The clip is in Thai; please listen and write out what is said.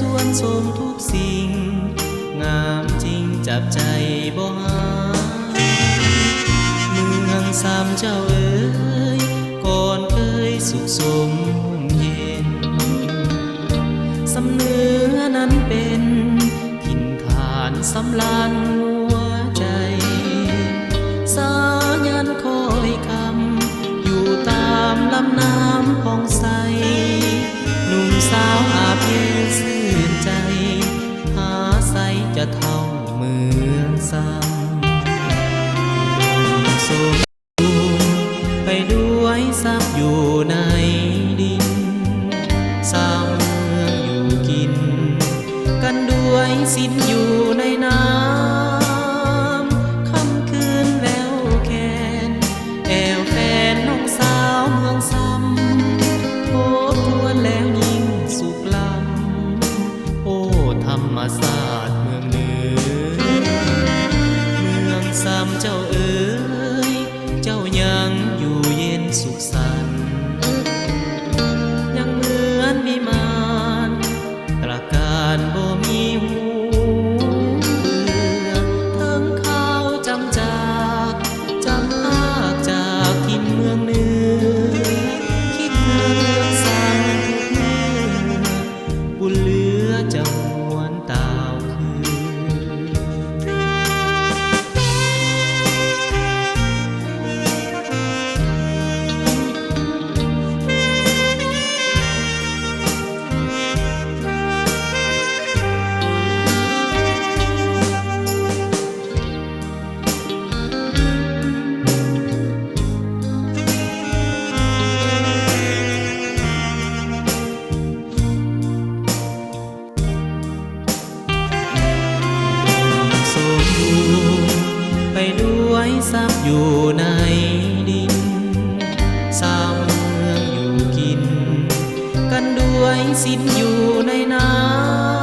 ส่วนสมทุกสิ่งงามจริงจับใจบ่หายเมืองสามเจ้าเอ๋ยก่อนเคยสุขสมเย็นสำเนื้อนั้นเป็นถิ่นฐานสำลานหัวใจสายันคอยคำอยู่ตามลำน้ำของใสหนุ่มสาวอาเพซื่นใจหาใสจะเท่าเมืองซ้ำสมไปด้วยซับอยู่ในดินสาวเมืองอยู่กินกันด้วยสิ้นอยู่ในน้ำค่ำคืนแล้วแคนแอวแฟนน้องสาวเมืองซ้ำโทบทวนแล้วยิ่งสุขลำโอ้ธรรมศาสตร์เมืองเหนือเมืองซ้ำเจ้าเอ๋ยเจ้ายังอยู่เย็นสุขสันต์ยังเหมือนวิมานตราการบ่มีหูเบื่อเทิงข้าวจำจากจำภาคจากทินเมืองเหนือคิดเมืองซ้ำทุกเมื่อบุญเหลือจะหวนตาวคืน สมบูรณ์ไปด้วยทรัพย์อยู่ในดินสาวเมืองอยู่กินกันด้วยสิ้นอยู่ในน้ำ